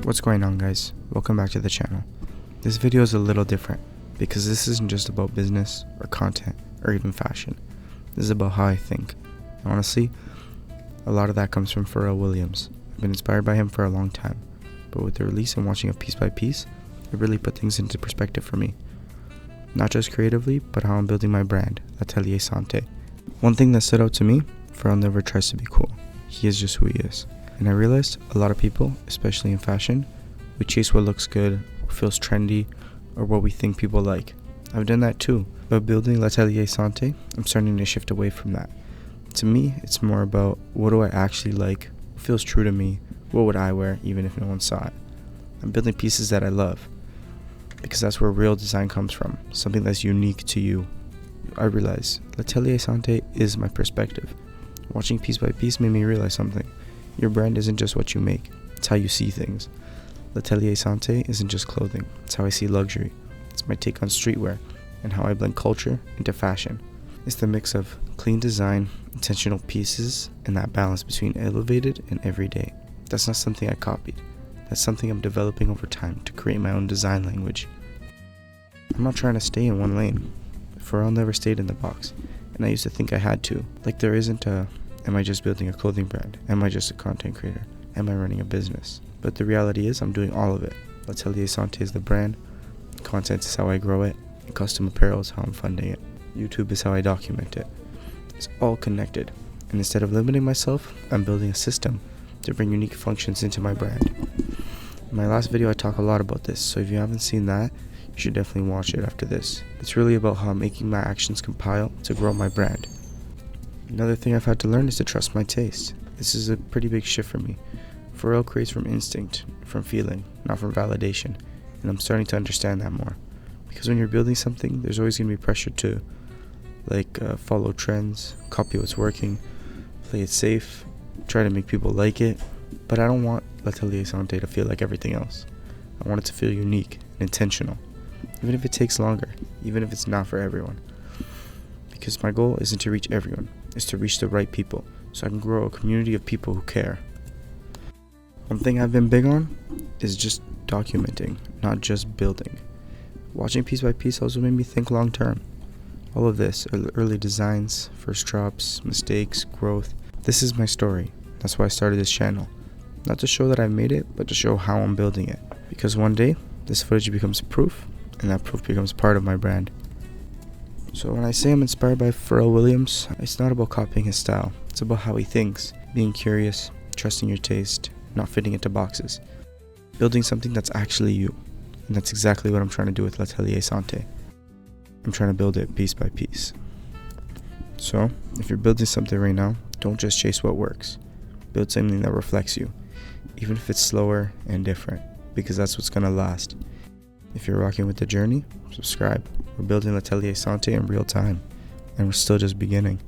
What's going on, guys? Welcome back to the channel. This video is a little different because this isn't just about business or content or even fashion. This is about how I think. And honestly, a lot of that comes from Pharrell Williams. I've been inspired by him for a long time, but with the release and watching of Piece by Piece, it really put things into perspective for me. Not just creatively, but how I'm building my brand, L'Atelier Santé. One thing that stood out to me, Pharrell never tries to be cool. He is just who he is. And I realized a lot of people, especially in fashion, we chase what looks good, what feels trendy, or what we think people like. I've done that too, but building L'Atelier Santé, I'm starting to shift away from that. To me, it's more about what do I actually like, what feels true to me, what would I wear even if no one saw it. I'm building pieces that I love, because that's where real design comes from, something that's unique to you. I realize L'Atelier Santé is my perspective. Watching Piece by Piece made me realize something. Your brand isn't just what you make, it's how you see things. L'Atelier Santé isn't just clothing, it's how I see luxury. It's my take on streetwear and how I blend culture into fashion. It's the mix of clean design, intentional pieces, and that balance between elevated and everyday. That's not something I copied. That's something I'm developing over time to create my own design language. I'm not trying to stay in one lane. Pharrell never stayed in the box, and I used to think I had to. Like there isn't a, am I just building a clothing brand? Am I just a content creator? Am I running a business? But the reality is I'm doing all of it. L'Atelier Santé is the brand, content is how I grow it, and custom apparel is how I'm funding it. YouTube is how I document it. It's all connected, and instead of limiting myself, I'm building a system to bring unique functions into my brand. In my last video I talk a lot about this, so if you haven't seen that, you should definitely watch it after this. It's really about how I'm making my actions compile to grow my brand. Another thing I've had to learn is to trust my taste. This is a pretty big shift for me. Pharrell creates from instinct, from feeling, not from validation, and I'm starting to understand that more. Because when you're building something, there's always going to be pressure to follow trends, copy what's working, play it safe, try to make people like it. But I don't want L'Atelier Santé to feel like everything else. I want it to feel unique and intentional, even if it takes longer, even if it's not for everyone. Because my goal isn't to reach everyone, it's to reach the right people, so I can grow a community of people who care. One thing I've been big on is just documenting, not just building. Watching Piece by Piece also made me think long term. All of this, early designs, first drops, mistakes, growth. This is my story. That's why I started this channel. Not to show that I've made it, but to show how I'm building it. Because one day, this footage becomes proof, and that proof becomes part of my brand. So when I say I'm inspired by Pharrell Williams, it's not about copying his style. It's about how he thinks, being curious, trusting your taste, not fitting into boxes. Building something that's actually you. And that's exactly what I'm trying to do with L'Atelier Santé. I'm trying to build it piece by piece. So, if you're building something right now, don't just chase what works. Build something that reflects you, even if it's slower and different, because that's what's gonna last. If you're rocking with the journey, subscribe. We're building L'Atelier Santé in real time, and we're still just beginning.